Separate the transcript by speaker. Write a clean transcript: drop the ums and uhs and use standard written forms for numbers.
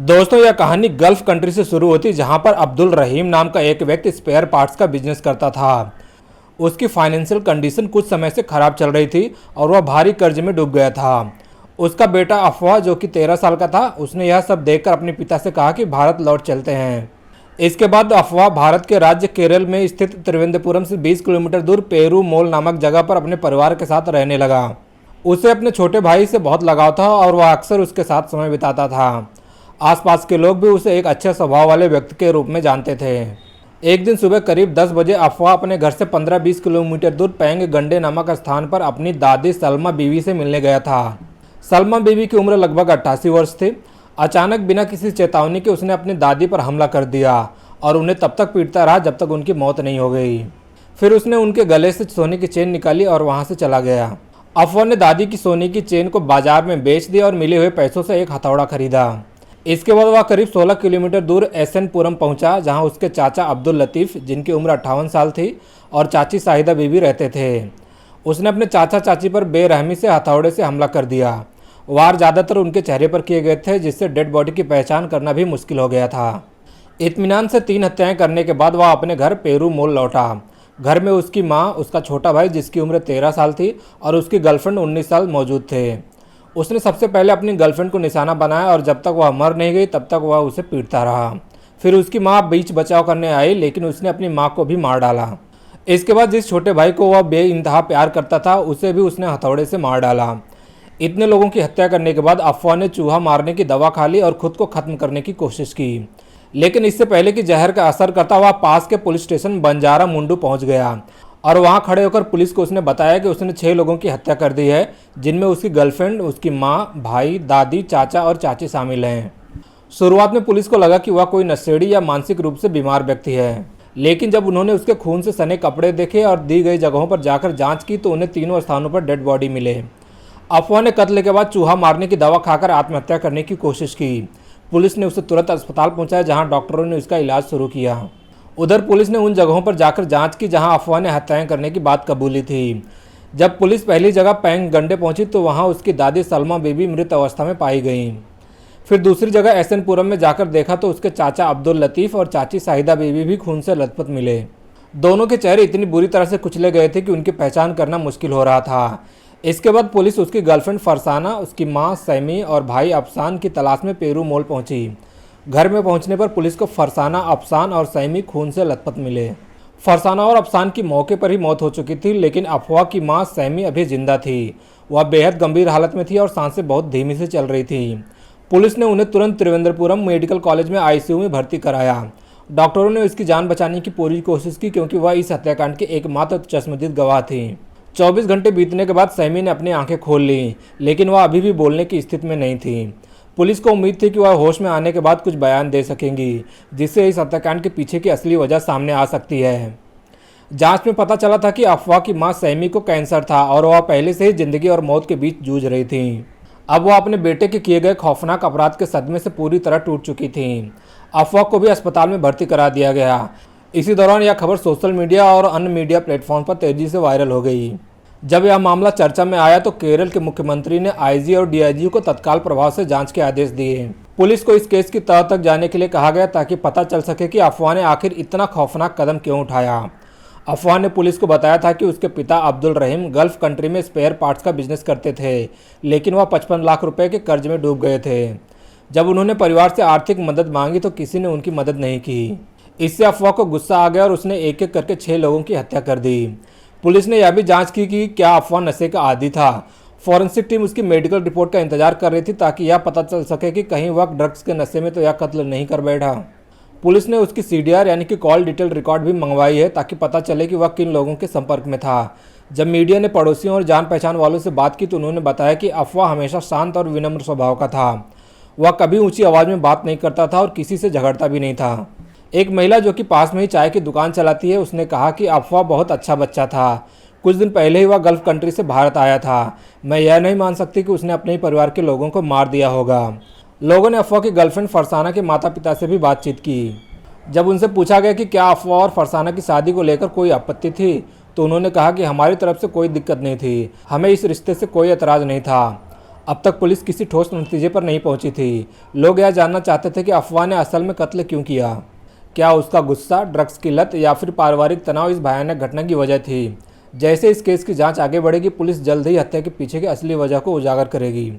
Speaker 1: दोस्तों, यह कहानी गल्फ कंट्री से शुरू होती जहां पर अब्दुल रहीम नाम का एक व्यक्ति स्पेयर पार्ट्स का बिजनेस करता था। उसकी फाइनेंशियल कंडीशन कुछ समय से खराब चल रही थी और वह भारी कर्ज में डूब गया था। उसका बेटा अफवाह, जो कि 13 साल का था, उसने यह सब देखकर अपने पिता से कहा कि भारत लौट चलते हैं। इसके बाद अफवाह भारत के राज्य केरल में स्थित त्रिवेंद्रपुरम से 20 किलोमीटर दूर पेरू मोल नामक जगह पर अपने परिवार के साथ रहने लगा। उसे अपने छोटे भाई से बहुत लगाव था और वह अक्सर उसके साथ समय बिताता था। आसपास के लोग भी उसे एक अच्छे स्वभाव वाले व्यक्ति के रूप में जानते थे। एक दिन सुबह करीब 10 बजे अफवाह अपने घर से 15-20 किलोमीटर दूर पैंग गंडे नामक स्थान पर अपनी दादी सलमा बीवी से मिलने गया था। सलमा बीवी की उम्र लगभग 88 वर्ष थी। अचानक बिना किसी चेतावनी के उसने अपनी दादी पर हमला कर दिया और उन्हें तब तक पीटता रहा जब तक उनकी मौत नहीं हो गई। फिर उसने उनके गले से सोने की चेन निकाली और वहां से चला गया। अफवाह ने दादी की सोने की चेन को बाजार में बेच दिया और मिले हुए पैसों से एक हथौड़ा खरीदा। इसके बाद वह करीब 16 किलोमीटर दूर एसएनपुरम पहुंचा, जहां उसके चाचा अब्दुल लतीफ़, जिनकी उम्र 58 साल थी, और चाची शाहिदा बीवी रहते थे। उसने अपने चाचा चाची पर बेरहमी से हथौड़े से हमला कर दिया। वार ज़्यादातर उनके चेहरे पर किए गए थे, जिससे डेड बॉडी की पहचान करना भी मुश्किल हो गया था। इत्मीनान से 3 हत्याएं करने के बाद वह अपने घर पेरू मोल लौटा। घर में उसकी माँ, उसका छोटा भाई जिसकी उम्र 13 साल थी, और उसकी गर्लफ्रेंड 19 साल मौजूद थे। उसने सबसे पहले अपनी गर्लफ्रेंड को निशाना बनाया और जब तक वह मर नहीं गई तब तक वह उसे पीटता रहा। फिर उसकी माँ बीच बचाव करने आई, लेकिन उसने अपनी माँ को भी मार डाला। इसके बाद जिस छोटे भाई को वह बेइंतहा प्यार करता था, उसे भी उसने हथौड़े से मार डाला। इतने लोगों की हत्या करने के बाद अफवाह ने चूहा मारने की दवा खा ली और खुद को खत्म करने की कोशिश की, लेकिन इससे पहले कि जहर का असर करता हुआ पास के पुलिस स्टेशन बंजारा मुंडू पहुंच गया और वहां खड़े होकर पुलिस को उसने बताया कि उसने 6 लोगों की हत्या कर दी है, जिनमें उसकी गर्लफ्रेंड, उसकी माँ, भाई, दादी, चाचा और चाची शामिल हैं। शुरुआत में पुलिस को लगा कि वह कोई नशेड़ी या मानसिक रूप से बीमार व्यक्ति है, लेकिन जब उन्होंने उसके खून से सने कपड़े देखे और दी गई जगहों पर जाकर जांच की तो उन्हें तीनों स्थानों पर डेड बॉडी मिले। अफवाह ने कत्ल के बाद चूहा मारने की दवा खाकर आत्महत्या करने की कोशिश की। पुलिस ने उसे तुरंत अस्पताल पहुंचाया, जहां डॉक्टरों ने उसका इलाज शुरू किया। उधर पुलिस ने उन जगहों पर जाकर जांच की जहां अफवाह ने हत्याएं करने की बात कबूली थी। जब पुलिस पहली जगह पैंग गंडे पहुंची तो वहां उसकी दादी सलमा बीबी मृत अवस्था में पाई गई। फिर दूसरी जगह एसएनपुरम में जाकर देखा तो उसके चाचा अब्दुल लतीफ़ और चाची शाहिदा बीबी भी खून से लथपथ मिले। दोनों के चेहरे इतनी बुरी तरह से कुचले गए थे कि उनकी पहचान करना मुश्किल हो रहा था। इसके बाद पुलिस उसकी गर्लफ्रेंड फरसाना, उसकी माँ सैमी और भाई अफसान की तलाश में पेरू मोल पहुंची। घर में पहुंचने पर पुलिस को फरसाना, अफसान और सैमी खून से लथपथ मिले। फरसाना और अफसान की मौके पर ही मौत हो चुकी थी, लेकिन अफवाह की मां सैमी अभी जिंदा थी। वह बेहद गंभीर हालत में थी और सांसें बहुत धीमी से चल रही थी। पुलिस ने उन्हें तुरंत त्रिवेंद्रपुरम मेडिकल कॉलेज में आईसीयू में भर्ती कराया। डॉक्टरों ने उसकी जान बचाने की पूरी कोशिश की, क्योंकि वह इस हत्याकांड की एकमात्र चश्मदीद गवाह थी। 24 घंटे बीतने के बाद सैमी ने अपनी आंखें खोल ली, लेकिन वह अभी भी बोलने की स्थिति में नहीं थी। पुलिस को उम्मीद थी कि वह होश में आने के बाद कुछ बयान दे सकेंगी, जिससे इस हत्याकांड के पीछे की असली वजह सामने आ सकती है। जांच में पता चला था कि अफवाह की मां सैमी को कैंसर था और वह पहले से ही जिंदगी और मौत के बीच जूझ रही थी। अब वह अपने बेटे के किए गए खौफनाक अपराध के सदमे से पूरी तरह टूट चुकी थी। अफवाह को भी अस्पताल में भर्ती करा दिया गया। इसी दौरान यह खबर सोशल मीडिया और अन्य मीडिया प्लेटफॉर्म पर तेजी से वायरल हो गई। जब यह मामला चर्चा में आया तो केरल के मुख्यमंत्री ने आईजी और डीआईजी को तत्काल प्रभाव से जांच के आदेश दिए। पुलिस को इस केस की तह तक जाने के लिए कहा गया, ताकि पता चल सके कि अफवाह ने आखिर इतना खौफनाक कदम क्यों उठाया। अफवाह ने पुलिस को बताया था कि उसके पिता अब्दुल रहीम गल्फ कंट्री में स्पेयर पार्ट्स का बिजनेस करते थे, लेकिन वह 55 लाख रुपए के कर्ज में डूब गए थे। जब उन्होंने परिवार से आर्थिक मदद मांगी तो किसी ने उनकी मदद नहीं की। इससे अफवाह को गुस्सा आ गया और उसने एक एक करके 6 लोगों की हत्या कर दी। पुलिस ने यह भी जांच की कि क्या अफवाह नशे का आदी था। फॉरेंसिक टीम उसकी मेडिकल रिपोर्ट का इंतजार कर रही थी, ताकि यह पता चल सके कि कहीं वह ड्रग्स के नशे में तो यह कत्ल नहीं कर बैठा। पुलिस ने उसकी सीडीआर यानी कि कॉल डिटेल रिकॉर्ड भी मंगवाई है, ताकि पता चले कि वह किन लोगों के संपर्क में था। जब मीडिया ने पड़ोसियों और जान पहचान वालों से बात की तो उन्होंने बताया कि अफवाह हमेशा शांत और विनम्र स्वभाव का था। वह कभी ऊंची आवाज़ में बात नहीं करता था और किसी से झगड़ता भी नहीं था। एक महिला जो कि पास में ही चाय की दुकान चलाती है, उसने कहा कि अफवाह बहुत अच्छा बच्चा था। कुछ दिन पहले ही वह गल्फ कंट्री से भारत आया था। मैं यह नहीं मान सकती कि उसने अपने ही परिवार के लोगों को मार दिया होगा। लोगों ने अफवाह की गर्लफ्रेंड फरसाना के माता पिता से भी बातचीत की। जब उनसे पूछा गया कि क्या अफवाह और फरसाना की शादी को लेकर कोई आपत्ति थी, तो उन्होंने कहा कि हमारी तरफ से कोई दिक्कत नहीं थी, हमें इस रिश्ते से कोई एतराज़ नहीं था। अब तक पुलिस किसी ठोस नतीजे पर नहीं पहुंची थी। लोग यह जानना चाहते थे कि अफवाह ने असल में कत्ल क्यों किया। क्या उसका गुस्सा, ड्रग्स की लत या फिर पारिवारिक तनाव इस भयानक घटना की वजह थी। जैसे इस केस की जांच आगे बढ़ेगी, पुलिस जल्द ही हत्या के पीछे की असली वजह को उजागर करेगी।